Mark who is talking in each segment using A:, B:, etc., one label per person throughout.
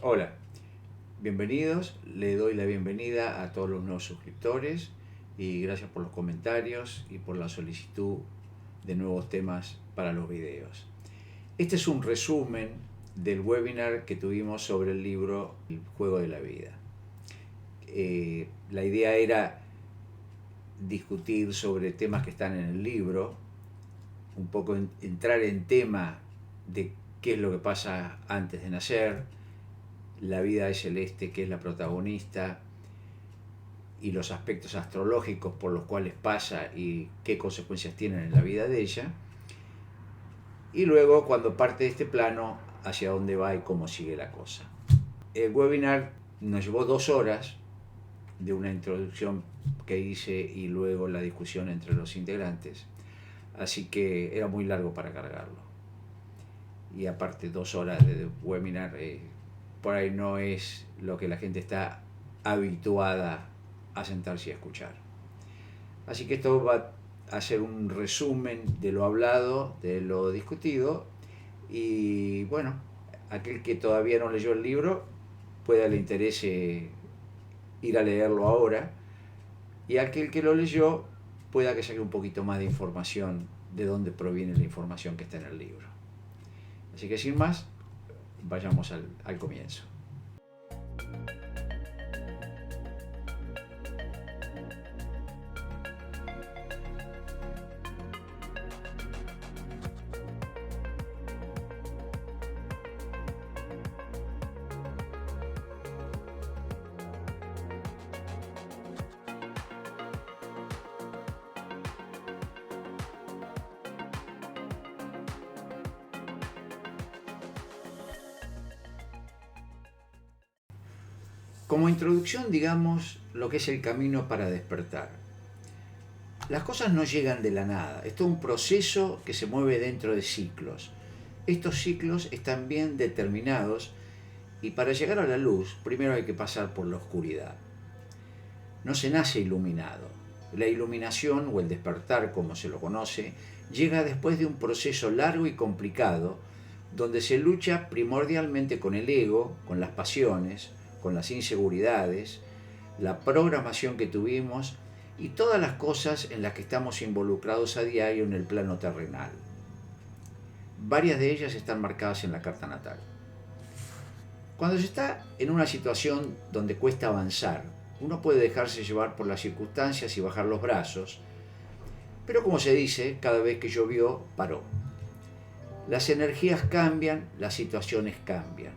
A: Hola, bienvenidos. Le doy la bienvenida a todos los nuevos suscriptores y gracias por los comentarios y por la solicitud de nuevos temas para los videos. Este es un resumen del webinar que tuvimos sobre el libro El juego de la vida. La idea era discutir sobre temas que están en el libro, un poco entrar en tema de qué es lo que pasa antes de nacer, la vida de Celeste, que es la protagonista, y los aspectos astrológicos por los cuales pasa y qué consecuencias tienen en la vida de ella. Y luego, cuando parte de este plano, hacia dónde va y cómo sigue la cosa. El webinar nos llevó 2 horas de una introducción que hice y luego la discusión entre los integrantes. Así que era muy largo para cargarlo. Y aparte 2 horas de webinar, por ahí no es lo que la gente está habituada a sentarse y a escuchar. Así que esto va a ser un resumen de lo hablado, de lo discutido, y bueno, aquel que todavía no leyó el libro pueda le interese ir a leerlo ahora, y aquel que lo leyó pueda que saque un poquito más de información de dónde proviene la información que está en el libro. Así que sin más, vayamos al comienzo. Como introducción, digamos lo que es el camino para despertar. Las cosas no llegan de la nada, es todo un proceso que se mueve dentro de ciclos. Estos ciclos están bien determinados y para llegar a la luz primero hay que pasar por la oscuridad. No se nace iluminado. La iluminación o el despertar, como se lo conoce, llega después de un proceso largo y complicado donde se lucha primordialmente con el ego, con las pasiones, con las inseguridades, la programación que tuvimos y todas las cosas en las que estamos involucrados a diario en el plano terrenal. Varias de ellas están marcadas en la carta natal. Cuando se está en una situación donde cuesta avanzar, uno puede dejarse llevar por las circunstancias y bajar los brazos, pero como se dice, cada vez que llovió, paró. Las energías cambian, las situaciones cambian.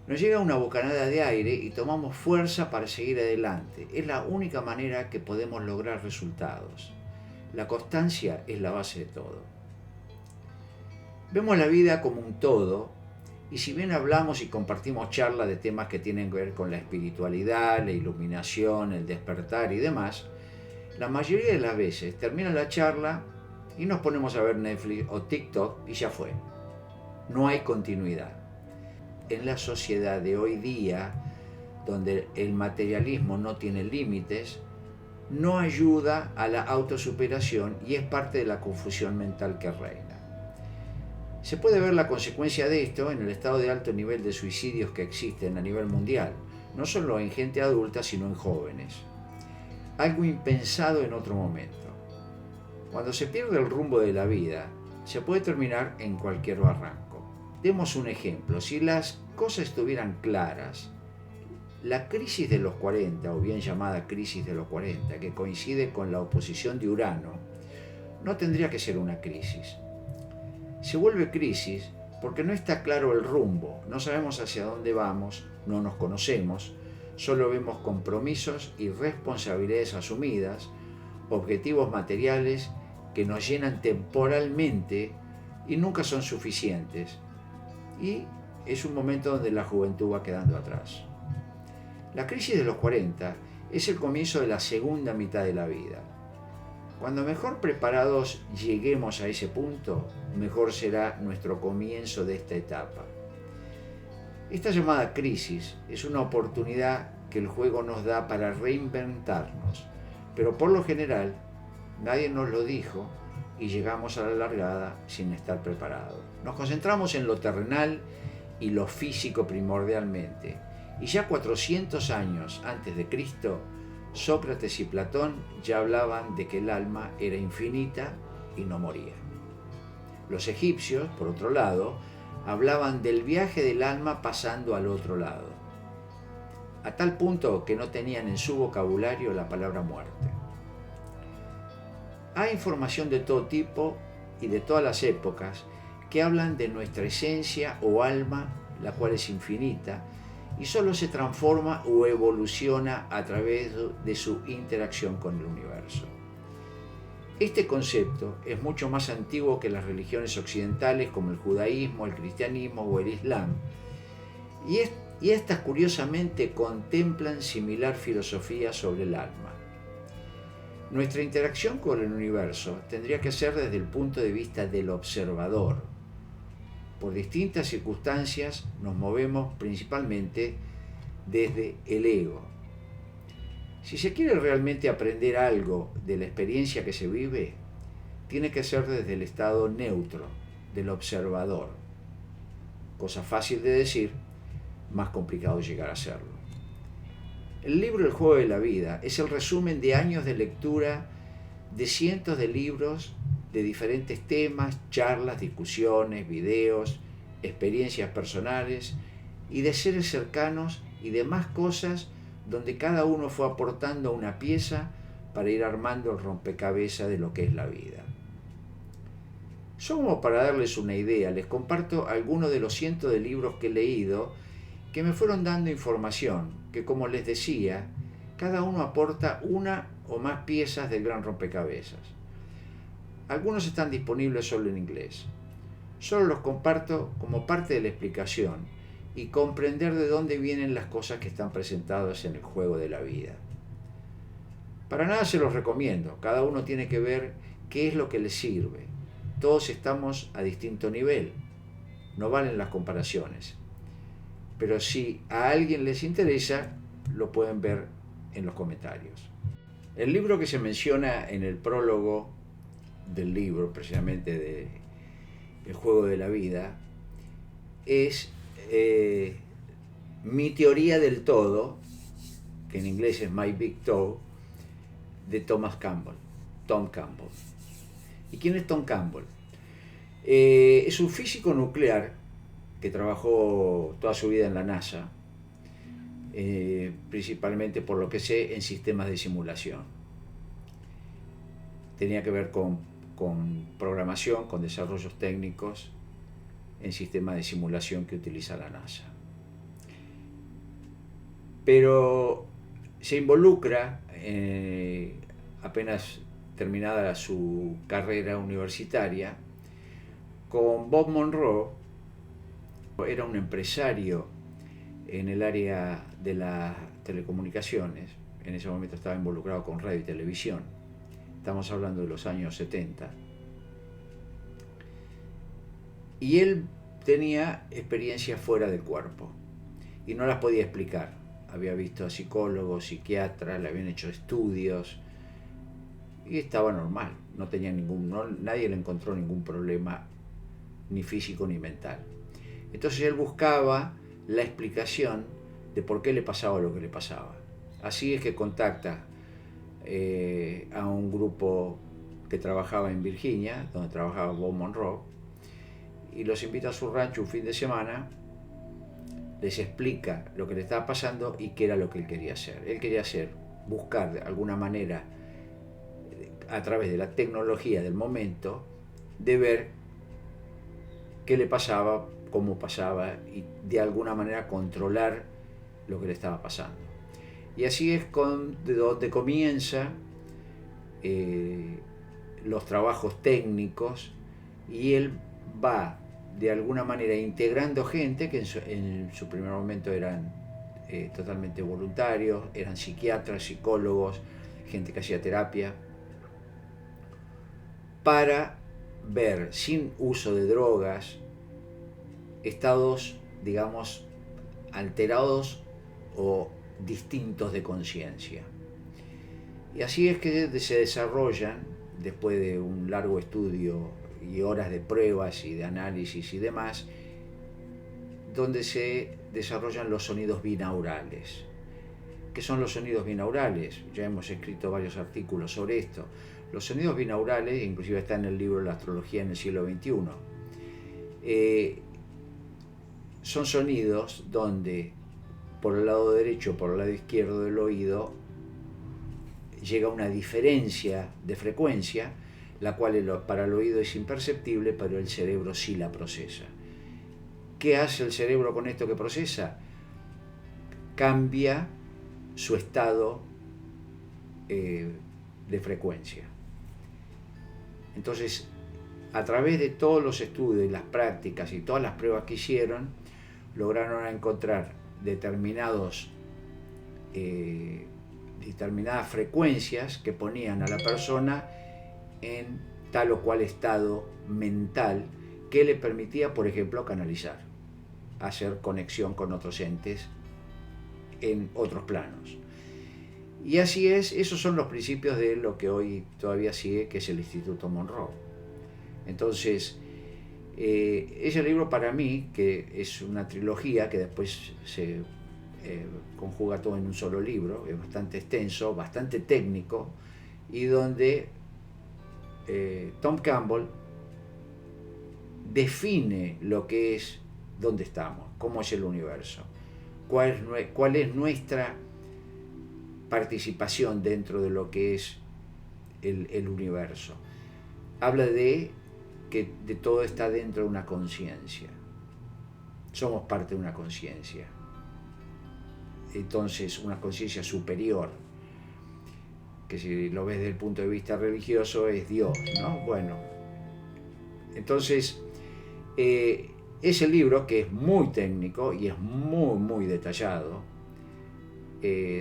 A: Nos llega una bocanada de aire y tomamos fuerza para seguir adelante. Es la única manera que podemos lograr resultados. La constancia es la base de todo. Vemos la vida como un todo y si bien hablamos y compartimos charlas de temas que tienen que ver con la espiritualidad, la iluminación, el despertar y demás, la mayoría de las veces termina la charla y nos ponemos a ver Netflix o TikTok y ya fue. No hay continuidad. En la sociedad de hoy día, donde el materialismo no tiene límites, no ayuda a la autosuperación y es parte de la confusión mental que reina. Se puede ver la consecuencia de esto en el estado de alto nivel de suicidios que existen a nivel mundial, no solo en gente adulta, sino en jóvenes. Algo impensado en otro momento. Cuando se pierde el rumbo de la vida, se puede terminar en cualquier barranco. Demos un ejemplo. Si las cosas estuvieran claras, la crisis de los 40, o bien llamada crisis de los 40, que coincide con la oposición de Urano, no tendría que ser una crisis. Se vuelve crisis porque no está claro el rumbo, no sabemos hacia dónde vamos, no nos conocemos, solo vemos compromisos y responsabilidades asumidas, objetivos materiales que nos llenan temporalmente y nunca son suficientes. Y es un momento donde la juventud va quedando atrás. La crisis de los 40 es el comienzo de la segunda mitad de la vida. Cuando mejor preparados lleguemos a ese punto, mejor será nuestro comienzo de esta etapa. Esta llamada crisis es una oportunidad que el juego nos da para reinventarnos, pero por lo general nadie nos lo dijo y llegamos a la largada sin estar preparados. Nos concentramos en lo terrenal y lo físico primordialmente. Y ya 400 años antes de Cristo, Sócrates y Platón ya hablaban de que el alma era infinita y no moría. Los egipcios, por otro lado, hablaban del viaje del alma pasando al otro lado, a tal punto que no tenían en su vocabulario la palabra muerte. Hay información de todo tipo y de todas las épocas que hablan de nuestra esencia o alma, la cual es infinita y solo se transforma o evoluciona a través de su interacción con el universo. Este concepto es mucho más antiguo que las religiones occidentales como el judaísmo, el cristianismo o el islam, y estas curiosamente contemplan similar filosofía sobre el alma. Nuestra interacción con el universo tendría que ser desde el punto de vista del observador. Por distintas circunstancias nos movemos principalmente desde el ego. Si se quiere realmente aprender algo de la experiencia que se vive, tiene que ser desde el estado neutro, del observador. Cosa fácil de decir, más complicado llegar a hacerlo. El libro El juego de la vida es el resumen de años de lectura de cientos de libros de diferentes temas, charlas, discusiones, videos, experiencias personales y de seres cercanos y demás cosas donde cada uno fue aportando una pieza para ir armando el rompecabezas de lo que es la vida. Solo para darles una idea, les comparto algunos de los cientos de libros que he leído que me fueron dando información, que como les decía, cada uno aporta una o más piezas del gran rompecabezas. Algunos están disponibles solo en inglés. Solo los comparto como parte de la explicación y comprender de dónde vienen las cosas que están presentadas en el juego de la vida. Para nada se los recomiendo, cada uno tiene que ver qué es lo que le sirve. Todos estamos a distinto nivel, no valen las comparaciones. Pero si a alguien les interesa, lo pueden ver en los comentarios. El libro que se menciona en el prólogo del libro, precisamente de El juego de la vida, es Mi teoría del todo, que en inglés es My Big Toe, de Tom Campbell. ¿Y quién es Tom Campbell? Es un físico nuclear que trabajó toda su vida en la NASA, principalmente por lo que sé en sistemas de simulación. Tenía que ver con programación, con desarrollos técnicos en sistemas de simulación que utiliza la NASA. Pero se involucra, apenas terminada su carrera universitaria, con Bob Monroe. Era un empresario en el área de las telecomunicaciones. En ese momento estaba involucrado con radio y televisión. Estamos hablando de los años 70. Y él tenía experiencias fuera del cuerpo y no las podía explicar. Había visto a psicólogos, psiquiatras, le habían hecho estudios y estaba normal. No tenía nadie le encontró ningún problema ni físico ni mental. Entonces él buscaba la explicación de por qué le pasaba lo que le pasaba. Así es que contacta a un grupo que trabajaba en Virginia, donde trabajaba Bob Monroe, y los invita a su rancho un fin de semana, les explica lo que le estaba pasando y qué era lo que él quería hacer. Él quería buscar de alguna manera, a través de la tecnología del momento, de ver qué le pasaba, cómo pasaba y de alguna manera controlar lo que le estaba pasando. Y así es de donde comienza los trabajos técnicos, y él va de alguna manera integrando gente que en su primer momento eran totalmente voluntarios, eran psiquiatras, psicólogos, gente que hacía terapia, para ver sin uso de drogas estados, digamos, alterados o distintos de conciencia. Y así es que se desarrollan, después de un largo estudio y horas de pruebas y de análisis y demás, donde se desarrollan los sonidos binaurales. ¿Qué son los sonidos binaurales? Ya hemos escrito varios artículos sobre esto. Los sonidos binaurales, inclusive está en el libro La astrología en el siglo XXI, son sonidos donde por el lado derecho, por el lado izquierdo del oído, llega una diferencia de frecuencia, la cual para el oído es imperceptible, pero el cerebro sí la procesa. ¿Qué hace el cerebro con esto que procesa? Cambia su estado de frecuencia. Entonces, a través de todos los estudios y las prácticas y todas las pruebas que hicieron, lograron encontrar determinadas frecuencias que ponían a la persona en tal o cual estado mental que le permitía, por ejemplo, canalizar, hacer conexión con otros entes en otros planos. Y así es, esos son los principios de lo que hoy todavía sigue, que es el Instituto Monroe. Entonces, ese libro para mí, que es una trilogía que después se conjuga todo en un solo libro, es bastante extenso, bastante técnico, y donde Tom Campbell define lo que es, dónde estamos, cómo es el universo, cuál es nuestra participación dentro de lo que es el universo. Habla de que de todo está dentro de una conciencia. Somos parte de una conciencia. Entonces, una conciencia superior, que si lo ves desde el punto de vista religioso es Dios, ¿no? Bueno, entonces, ese libro, que es muy técnico y es muy, muy detallado,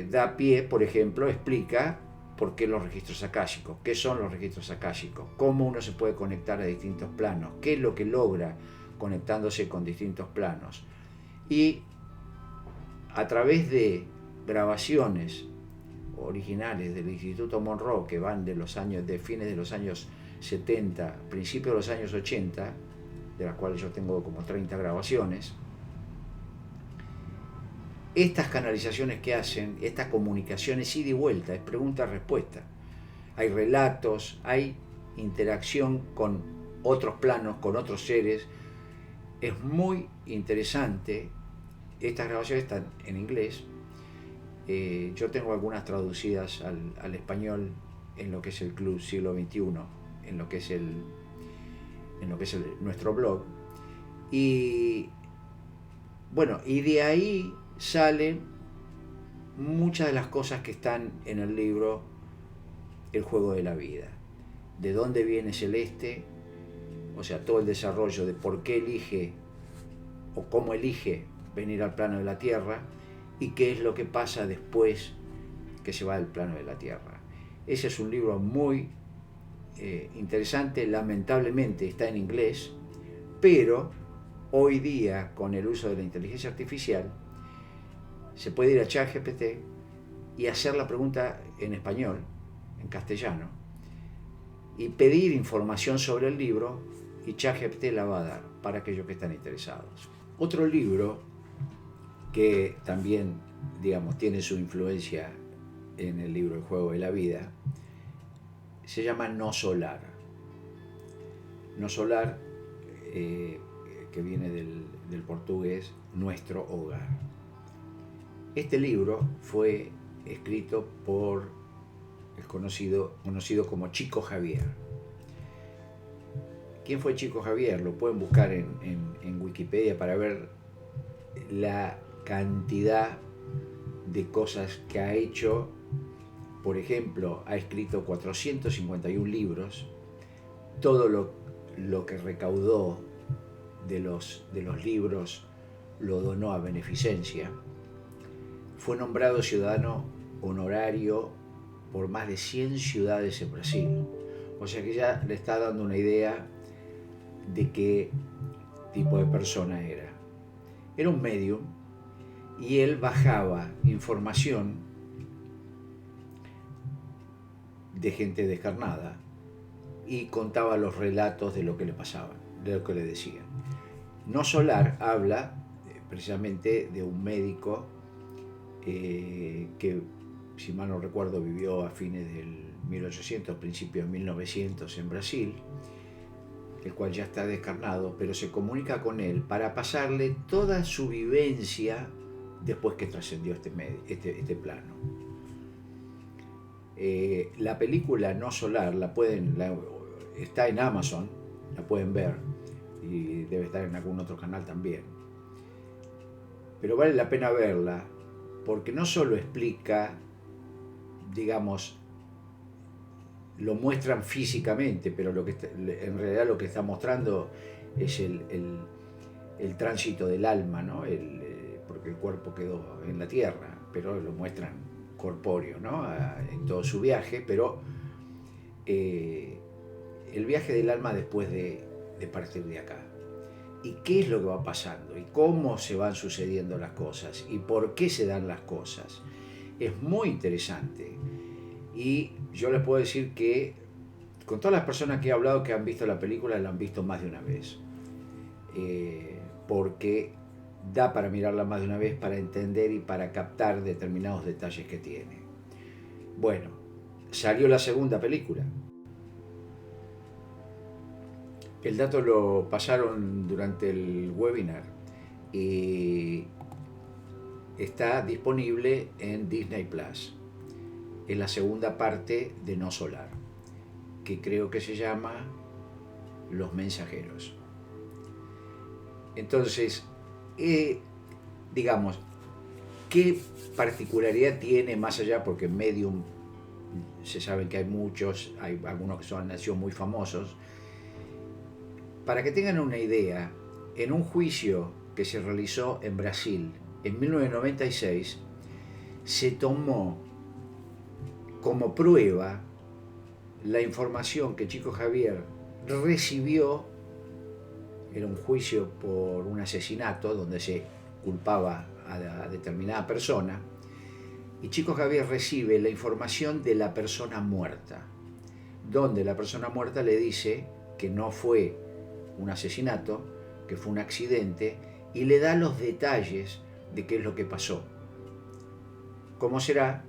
A: da pie, por ejemplo, explica por qué los registros akáshicos, qué son los registros akáshicos, cómo uno se puede conectar a distintos planos, qué es lo que logra conectándose con distintos planos. Y a través de grabaciones originales del Instituto Monroe, que van de fines de los años 70, principios de los años 80, de las cuales yo tengo como 30 grabaciones, estas canalizaciones que hacen, estas comunicaciones ida y vuelta, es pregunta-respuesta. Hay relatos, hay interacción con otros planos, con otros seres. Es muy interesante. Estas grabaciones están en inglés. Yo tengo algunas traducidas al español en lo que es el Club Siglo XXI, en lo que es nuestro blog. Y bueno, y de ahí salen muchas de las cosas que están en el libro El juego de la vida. De dónde viene Celeste, o sea, todo el desarrollo de por qué elige o cómo elige venir al plano de la Tierra y qué es lo que pasa después que se va del plano de la Tierra. Ese es un libro muy interesante, lamentablemente está en inglés, pero hoy día con el uso de la inteligencia artificial se puede ir a ChatGPT y hacer la pregunta en español, en castellano, y pedir información sobre el libro y ChatGPT la va a dar para aquellos que están interesados. Otro libro que también, digamos, tiene su influencia en el libro El juego de la vida, se llama No Solar. No Solar, que viene del portugués Nuestro Hogar. Este libro fue escrito por el conocido como Chico Javier. ¿Quién fue Chico Javier? Lo pueden buscar en Wikipedia para ver la cantidad de cosas que ha hecho. Por ejemplo, ha escrito 451 libros. Todo lo que recaudó de los libros lo donó a beneficencia. Fue nombrado ciudadano honorario por más de 100 ciudades en Brasil. O sea que ya le está dando una idea de qué tipo de persona era. Era un medium y él bajaba información de gente descarnada y contaba los relatos de lo que le pasaba, de lo que le decían. No Solar habla precisamente de un médico que, si mal no recuerdo, vivió a fines del 1800, principios de 1900 en Brasil, el cual ya está descarnado, pero se comunica con él para pasarle toda su vivencia después que trascendió este plano. La película No Solar está en Amazon, la pueden ver, y debe estar en algún otro canal también. Pero vale la pena verla porque no solo explica, digamos, lo muestran físicamente, pero en realidad lo que está mostrando es el tránsito del alma, ¿no? Porque el cuerpo quedó en la tierra, pero lo muestran corpóreo, ¿no? En todo su viaje, pero el viaje del alma después de partir de acá. Y qué es lo que va pasando, y cómo se van sucediendo las cosas, y por qué se dan las cosas. Es muy interesante. Y yo les puedo decir que con todas las personas que he hablado que han visto la película, la han visto más de una vez. Porque da para mirarla más de una vez, para entender y para captar determinados detalles que tiene. Bueno, salió la segunda película. El dato lo pasaron durante el webinar y está disponible en Disney Plus. Es la segunda parte de No Solar, que creo que se llama Los Mensajeros. Entonces, digamos, ¿qué particularidad tiene más allá? Porque Medium, se sabe que hay muchos, hay algunos que han sido muy famosos. Para que tengan una idea, en un juicio que se realizó en Brasil en 1996, se tomó como prueba la información que Chico Xavier recibió. Era un juicio por un asesinato donde se culpaba a determinada persona, y Chico Xavier recibe la información de la persona muerta, donde la persona muerta le dice que no fue un asesinato, que fue un accidente, y le da los detalles de qué es lo que pasó. ¿Cómo será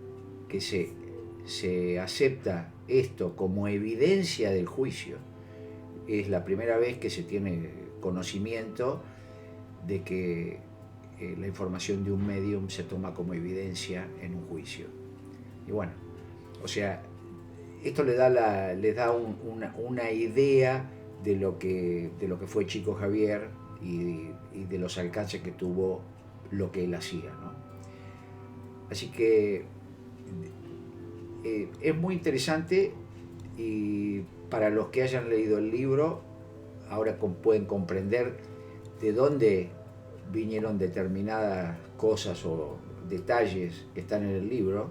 A: que se acepta esto como evidencia del juicio? Es la primera vez que se tiene conocimiento de que la información de un medium se toma como evidencia en un juicio. Y bueno, o sea, esto les da una idea de lo que fue Chico Xavier y de los alcances que tuvo lo que él hacía, ¿no? Así que es muy interesante, y para los que hayan leído el libro ahora pueden comprender de dónde vinieron determinadas cosas o detalles que están en el libro,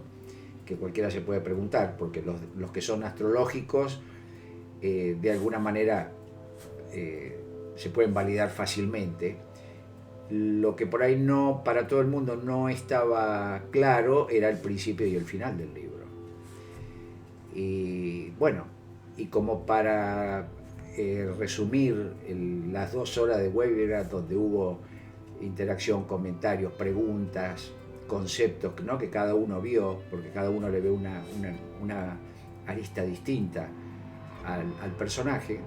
A: que cualquiera se puede preguntar, porque los que son astrológicos de alguna manera se pueden validar fácilmente. Lo que por ahí no, para todo el mundo no estaba claro, era el principio y el final del libro. Y bueno, y como para resumir las 2 horas de webinar donde hubo interacción, comentarios, preguntas, conceptos, ¿no?, que cada uno vio, porque cada uno le ve una arista distinta al personaje.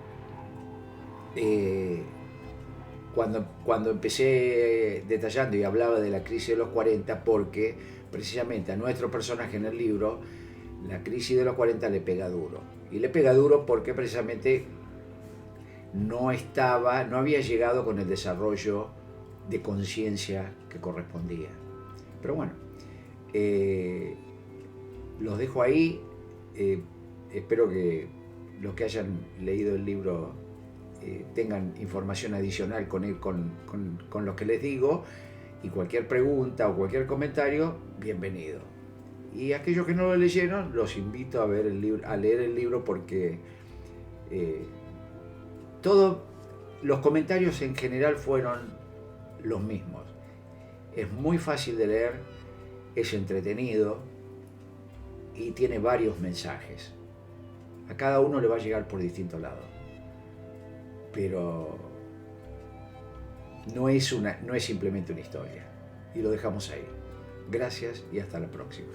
A: Cuando empecé detallando y hablaba de la crisis de los 40, porque precisamente a nuestro personaje en el libro la crisis de los 40 le pega duro, y le pega duro porque precisamente no había llegado con el desarrollo de conciencia que correspondía. Pero bueno, los dejo ahí. Espero que los que hayan leído el libro tengan información adicional con lo que les digo, y cualquier pregunta o cualquier comentario, bienvenido. Y aquellos que no lo leyeron, los invito a leer el libro, porque todos los comentarios en general fueron los mismos. Es muy fácil de leer, es entretenido y tiene varios mensajes. A cada uno le va a llegar por distintos lados. Pero no es simplemente una historia. Y lo dejamos ahí. Gracias y hasta la próxima.